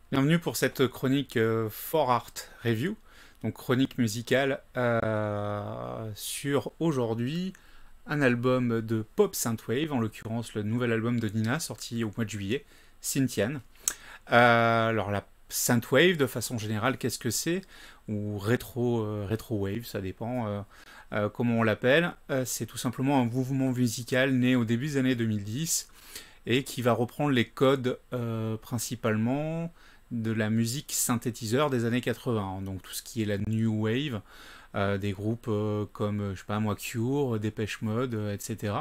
Bienvenue pour cette chronique For Art Review, donc chronique musicale sur aujourd'hui un album de pop synthwave, en l'occurrence le nouvel album de Nina sorti au mois de juillet, Cynthiane. Alors la synthwave de façon générale, qu'est-ce que c'est? Ou rétro-wave, ça dépend comment on l'appelle. C'est tout simplement un mouvement musical né au début des années 2010 et qui va reprendre les codes principalement de la musique synthétiseur des années 80. Donc tout ce qui est la new wave, des groupes comme, je sais pas moi, Cure, Dépêche Mode, etc.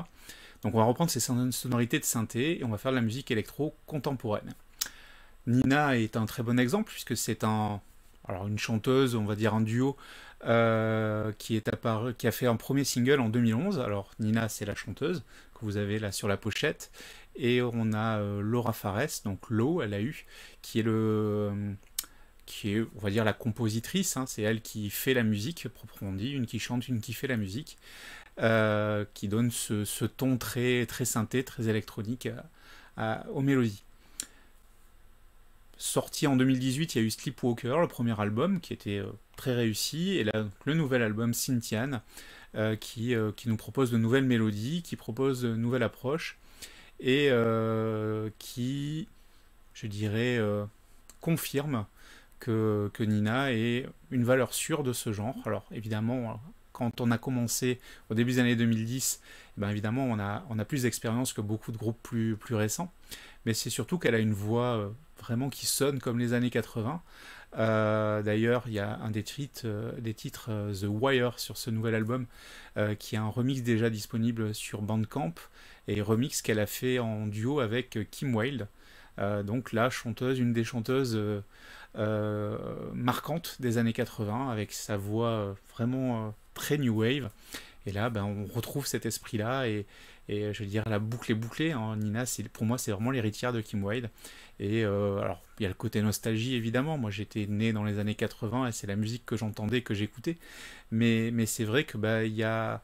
Donc on va reprendre ces sonorités de synthé et on va faire de la musique électro contemporaine. Nina est un très bon exemple puisque c'est alors une chanteuse, on va dire un duo qui a fait un premier single en 2011. Alors Nina, c'est la chanteuse que vous avez là sur la pochette, et on a Laura Fares, donc Lo, elle a eu, qui est on va dire la compositrice. Hein, c'est elle qui fait la musique proprement dit, une qui chante, une qui fait la musique, qui donne ce ton très très synthé, très électronique aux mélodies. Sorti en 2018, il y a eu Sleepwalker, le premier album, qui était très réussi, et là, le nouvel album Cynthiane, qui nous propose de nouvelles mélodies, qui propose de nouvelles approches, et qui, je dirais, confirme que Nina est une valeur sûre de ce genre. Alors évidemment, quand on a commencé au début des années 2010, ben évidemment on a plus d'expérience que beaucoup de groupes plus récents, mais c'est surtout qu'elle a une voix vraiment qui sonne comme les années 80. D'ailleurs, il y a un des titres The Wire sur ce nouvel album, qui est un remix déjà disponible sur Bandcamp, et remix qu'elle a fait en duo avec Kim Wilde, donc la chanteuse, une des chanteuses marquantes des années 80, avec sa voix vraiment très new wave. Et là, ben, on retrouve cet esprit-là, et je veux dire, la boucle est bouclée. Hein. Nina, pour moi, c'est vraiment l'héritière de Kim Wilde. Et alors, il y a le côté nostalgie, évidemment. Moi, j'étais né dans les années 80 et c'est la musique que j'entendais, que j'écoutais. Mais c'est vrai que bah, il y a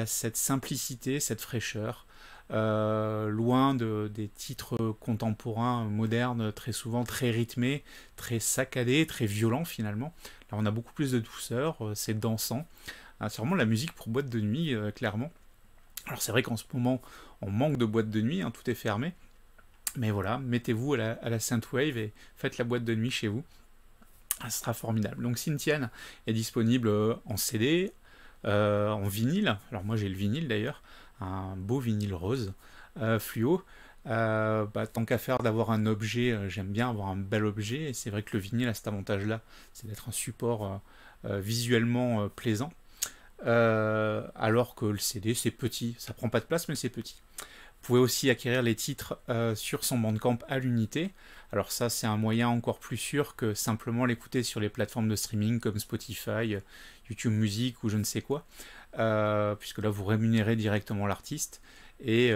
cette simplicité, cette fraîcheur, loin des titres contemporains, modernes, très souvent très rythmés, très saccadés, très violents finalement. Là, on a beaucoup plus de douceur, c'est dansant. C'est vraiment la musique pour boîte de nuit, clairement. Alors c'est vrai qu'en ce moment, on manque de boîtes de nuit, hein, tout est fermé. Mais voilà, mettez-vous à la Synthwave et faites la boîte de nuit chez vous. Ah, ce sera formidable. Donc Cynthiane est disponible en CD, en vinyle. Alors moi j'ai le vinyle d'ailleurs, un beau vinyle rose, fluo. Bah, tant qu'à faire d'avoir un objet, j'aime bien avoir un bel objet. Et c'est vrai que le vinyle a cet avantage-là, c'est d'être un support visuellement plaisant. Alors que le CD c'est petit, ça prend pas de place mais c'est petit. Vous pouvez aussi acquérir les titres sur son Bandcamp à l'unité. Alors ça, c'est un moyen encore plus sûr que simplement l'écouter sur les plateformes de streaming comme Spotify, YouTube Music ou je ne sais quoi, puisque là, vous rémunérez directement l'artiste. Et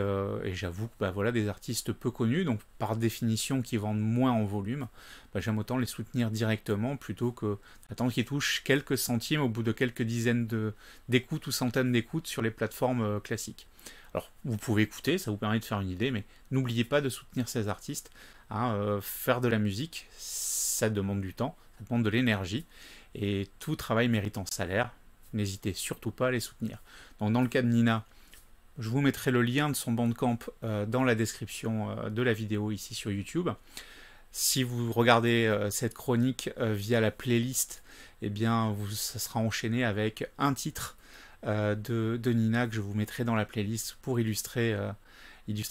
j'avoue que bah, voilà, des artistes peu connus, donc par définition qui vendent moins en volume, bah, j'aime autant les soutenir directement plutôt que d'attendre qu'ils touchent quelques centimes au bout de quelques dizaines d'écoutes ou centaines d'écoutes sur les plateformes classiques. Alors, vous pouvez écouter, ça vous permet de faire une idée, mais n'oubliez pas de soutenir ces artistes. Hein, faire de la musique, ça demande du temps, ça demande de l'énergie, et tout travail mérite un salaire. N'hésitez surtout pas à les soutenir. Donc, dans le cas de Nina, je vous mettrai le lien de son Bandcamp dans la description de la vidéo ici sur YouTube. Si vous regardez cette chronique via la playlist, eh bien, ça sera enchaîné avec un titre de Nina que je vous mettrai dans la playlist pour illustrer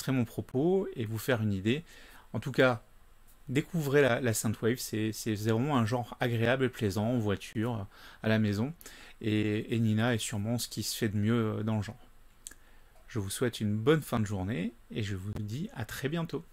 mon propos et vous faire une idée. En tout cas, découvrez la synthwave, c'est vraiment un genre agréable et plaisant en voiture, à la maison, et Nina est sûrement ce qui se fait de mieux dans le genre. Je vous souhaite une bonne fin de journée et je vous dis à très bientôt.